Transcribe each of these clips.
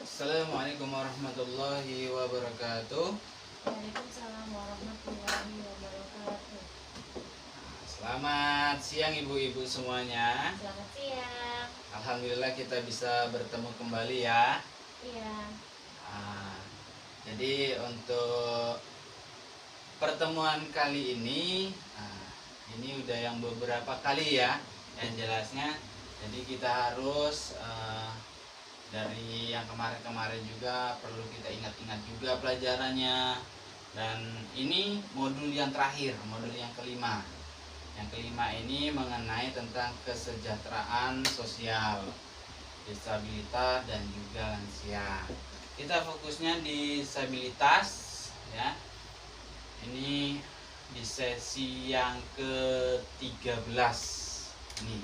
Assalamualaikum warahmatullahi wabarakatuh. Waalaikumsalam warahmatullahi wabarakatuh. Selamat siang ibu-ibu semuanya. Selamat siang. Alhamdulillah kita bisa bertemu kembali ya. Iya. Nah, jadi untuk pertemuan kali ini, ini udah yang beberapa kali ya, yang jelasnya. Jadi kita harus dari yang kemarin-kemarin juga perlu kita ingat-ingat juga pelajarannya. Dan ini modul yang terakhir, modul yang kelima. Yang kelima ini mengenai tentang kesejahteraan sosial, disabilitas dan juga lansia. Kita fokusnya di disabilitas ya. Ini di sesi yang ke-13 nih.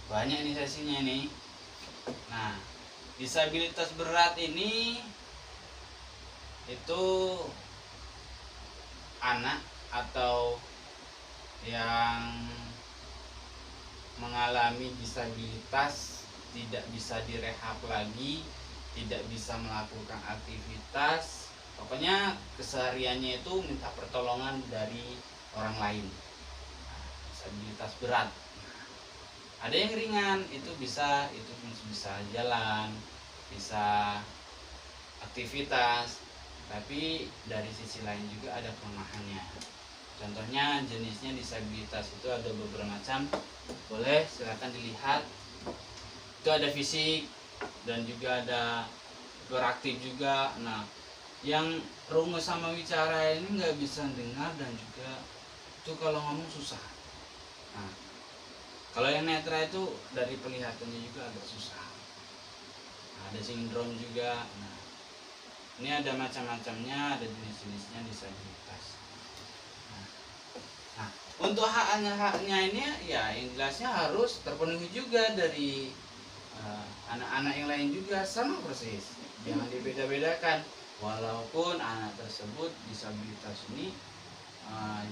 Banyak nih sesinya nih. Nah, disabilitas berat ini itu anak atau yang mengalami disabilitas tidak bisa direhab lagi, tidak bisa melakukan aktivitas, pokoknya kesehariannya itu minta pertolongan dari orang lain. Disabilitas berat. Ada yang ringan, itu bisa jalan, bisa aktivitas, tapi dari sisi lain juga ada kelemahannya. Contohnya jenisnya disabilitas itu ada beberapa macam. Boleh silakan dilihat. Itu ada fisik dan juga ada beraktif juga. Nah, yang rungu sama bicara ini nggak bisa dengar dan juga itu kalau ngomong susah. Nah, kalau yang netra itu dari penglihatannya juga agak susah. Nah, ada sindrom juga. Nah, ini ada macam-macamnya, ada jenis-jenisnya disabilitas. Nah, untuk haknya ini ya yang jelasnya harus terpenuhi juga dari anak-anak yang lain juga sama persis. Jangan dibeda-bedakan. Walaupun anak tersebut disabilitas ini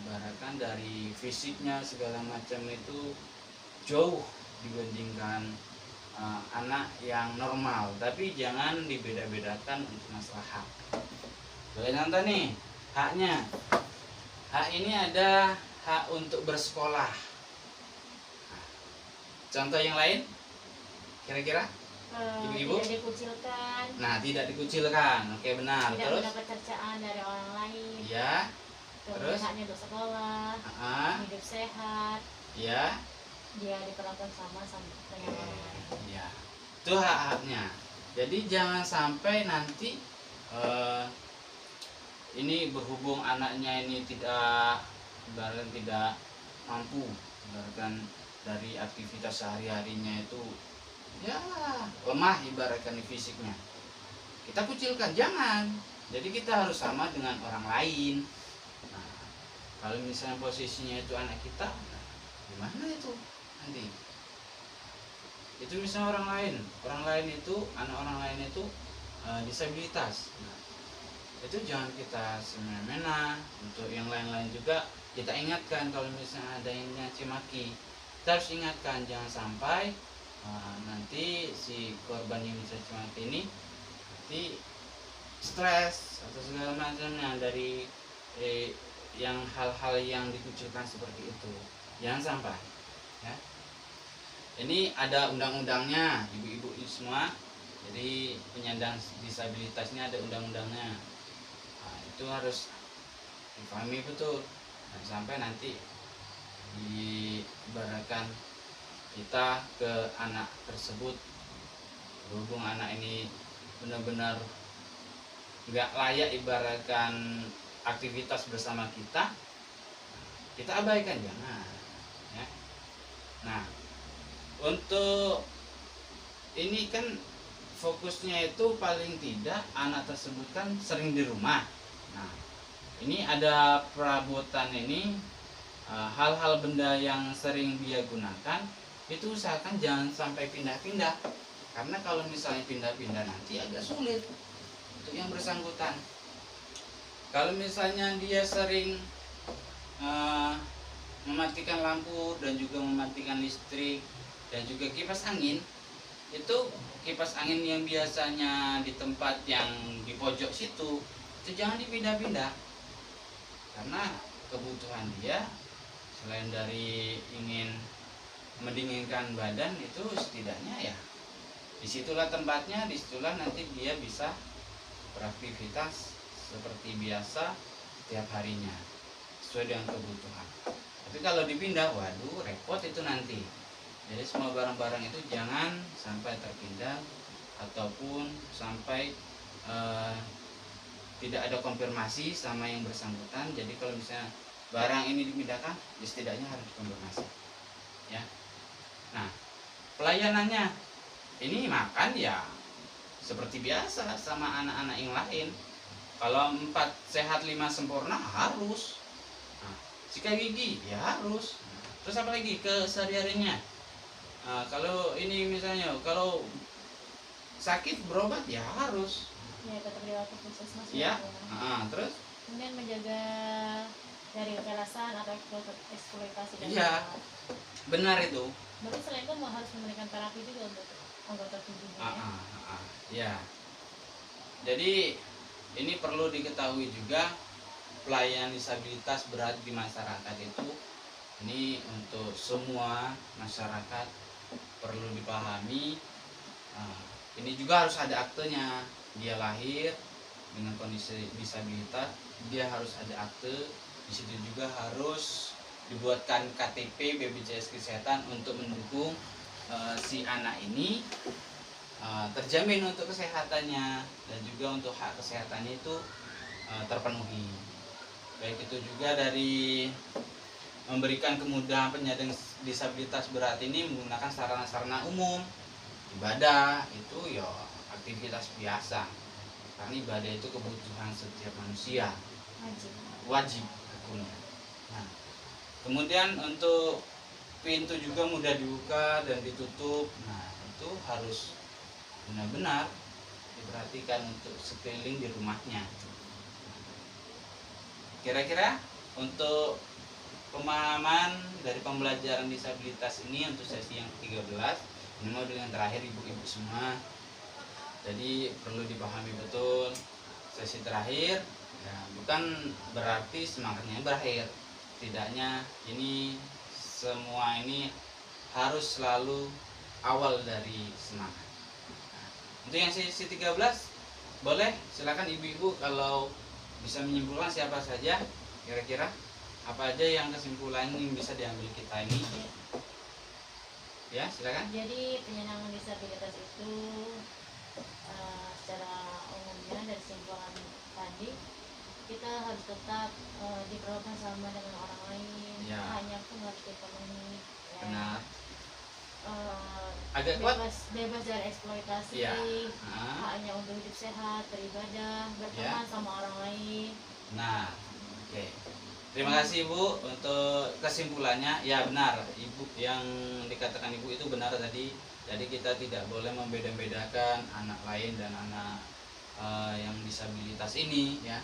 ibaratkan dari fisiknya segala macam itu jauh dibandingkan anak yang normal, tapi jangan dibeda-bedakan untuk masalah hak. Boleh contoh nih haknya. Hak ini ada hak untuk bersekolah. Contoh yang lain kira-kira ibu-ibu? Tidak dikucilkan. Nah, tidak dikucilkan. Oke, benar. Tidak Terus mendapat cercaan dari orang lain. ya. Kemudian Terus haknya bersekolah, hidup sehat. Ya. Dia diperlakukan sama dengan orang lain. Ya. Itu hak-haknya. Jadi jangan sampai nanti ini berhubung anaknya ini tidak mampu, ibaratkan dari aktivitas sehari-harinya itu ya lemah ibaratkan di fisiknya, kita kucilkan, jangan. Jadi kita harus sama dengan orang lain. Nah, kalau misalnya posisinya itu anak kita, gimana itu nanti? Itu misalnya orang lain itu anak orang lain itu disabilitas. Nah, itu jangan kita semena-mena. Untuk yang lain-lain juga kita ingatkan. Kalau misalnya ada yang nyaci maki, kita harus ingatkan jangan sampai nanti si korban yang dicaci maki ini nanti stres atau segala macamnya dari yang hal-hal yang dikucilkan seperti itu. Jangan sampai ya. Ini ada undang-undangnya ibu-ibu semua. Jadi penyandang disabilitasnya ada undang-undangnya. Nah, itu harus dipahami betul. Dan sampai nanti diibaratkan kita ke anak tersebut, berhubung anak ini benar-benar nggak layak ibaratkan aktivitas bersama kita abaikan, jangan ya. Nah, untuk ini kan fokusnya itu paling tidak anak tersebut kan sering di rumah. Nah, ini ada perabotan ini hal-hal benda yang sering dia gunakan itu usahakan jangan sampai pindah-pindah, karena kalau misalnya pindah-pindah nanti agak sulit untuk yang bersangkutan. Kalau misalnya dia sering mematikan lampu dan juga mematikan listrik dan juga kipas angin, itu kipas angin yang biasanya di tempat yang di pojok situ itu jangan dipindah-pindah, karena kebutuhan dia selain dari ingin mendinginkan badan itu setidaknya ya disitulah tempatnya, disitulah nanti dia bisa beraktivitas seperti biasa setiap harinya sesuai dengan kebutuhan. Tapi kalau dipindah, waduh repot itu nanti. Jadi semua barang-barang itu jangan sampai terpindah ataupun sampai tidak ada konfirmasi sama yang bersangkutan. Jadi kalau misalnya barang ini dipindahkan, ya setidaknya harus konfirmasi. Ya. Nah, pelayanannya ini makan ya seperti biasa sama anak-anak yang lain. Kalau 4 sehat 5 sempurna harus. Nah, sikat gigi ya harus. Terus apa lagi kesehariannya? Kalau ini misalnya kalau sakit berobat ya harus. Ya tetap dilakukan puskesmas. Ya. Terus? Kemudian menjaga dari kekerasan atau eksploitasi. Iya. Benar itu. Berarti selain itu harus memberikan terapi juga untuk anggota tubuhnya. Ya. Jadi ini perlu diketahui juga pelayanan disabilitas berat di masyarakat itu ini untuk semua masyarakat perlu dipahami. Ini juga harus ada aktenya. Dia lahir dengan kondisi disabilitas, dia harus ada akte. Di situ juga harus dibuatkan KTP BPJS Kesehatan untuk mendukung si anak ini terjamin untuk kesehatannya dan juga untuk hak kesehatannya itu terpenuhi. Baik itu juga dari memberikan kemudahan penyandang disabilitas berat ini menggunakan sarana-sarana umum. Ibadah itu ya aktivitas biasa, karena ibadah itu kebutuhan setiap manusia, wajib hukumnya. Nah, kemudian untuk pintu juga mudah dibuka dan ditutup. Nah, itu harus benar-benar diperhatikan untuk sekeliling di rumahnya. Kira-kira untuk pemahaman dari pembelajaran disabilitas ini untuk sesi yang ke-13, ini mau dengan terakhir ibu-ibu semua. Jadi perlu dipahami betul sesi terakhir ya, bukan berarti semangatnya berakhir. Tidaknya ini semua ini harus selalu awal dari semangat. Nah, untuk yang sesi 13 boleh silakan ibu-ibu kalau bisa menyimpulkan siapa saja kira-kira apa aja yang kesimpulan yang bisa diambil kita ini. Ya, silakan. Jadi penyandang disabilitas itu secara umumnya dari kesimpulan tadi kita harus tetap diperlakukan sama dengan orang lain. Ya. Hanya pun harus dipenuhi. Ya. Benar. Agak kuat. Bebas dari eksploitasi. Ya. Hanya untuk hidup sehat, beribadah, berteman sama orang lain. Nah, oke. Terima kasih Ibu untuk kesimpulannya. Ya benar, Ibu yang dikatakan Ibu itu benar tadi. Jadi kita tidak boleh membeda-bedakan anak lain dan anak yang disabilitas ini ya.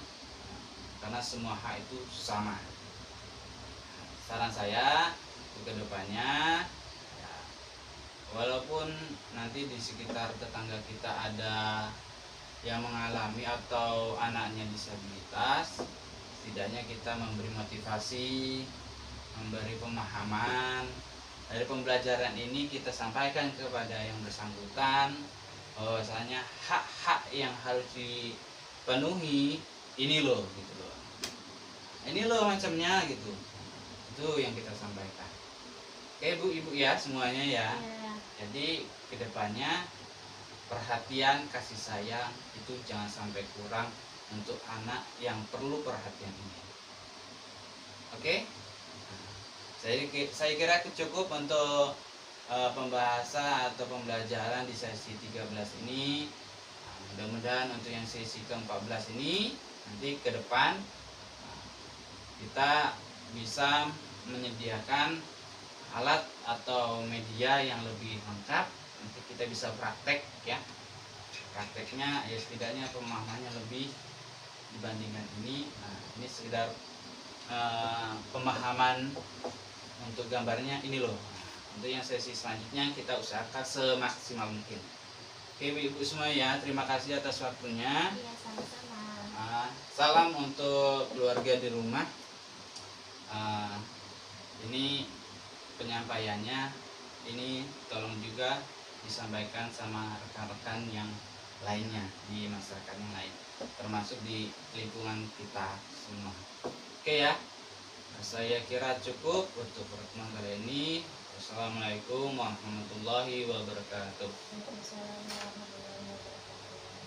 Karena semua hak itu sama. Saran saya untuk kedepannya ya, walaupun nanti di sekitar tetangga kita ada yang mengalami atau anaknya disabilitas, setidaknya kita memberi motivasi, memberi pemahaman. Dari pembelajaran ini kita sampaikan kepada yang bersangkutan bahwasanya hak-hak yang harus dipenuhi ini loh gitu loh. Ini loh macamnya gitu. Itu yang kita sampaikan. Oke Bu, Ibu ya semuanya ya. Jadi kedepannya perhatian kasih sayang itu jangan sampai kurang untuk anak yang perlu perhatian ini. Oke? Saya kira cukup untuk pembahasan atau pembelajaran di sesi 13 ini. Mudah-mudahan untuk yang sesi ke-14 ini nanti ke depan kita bisa menyediakan alat atau media yang lebih lengkap. Nanti kita bisa praktek ya. Prakteknya ya setidaknya pemahamannya lebih dibandingkan ini. Nah, ini sekedar pemahaman untuk gambarnya ini loh. Untuk yang sesi selanjutnya kita usahakan semaksimal mungkin. Oke ibu semua ya, terima kasih atas waktunya. Iya, sama-sama. Salam untuk keluarga di rumah. Ini penyampaiannya, ini tolong juga disampaikan sama rekan-rekan yang lainnya di masyarakat yang lain, termasuk di lingkungan kita semua. Oke ya, saya kira cukup untuk pertemuan kali ini. Wassalamualaikum warahmatullahi wabarakatuh. Waalaikumsalam warahmatullahi wabarakatuh.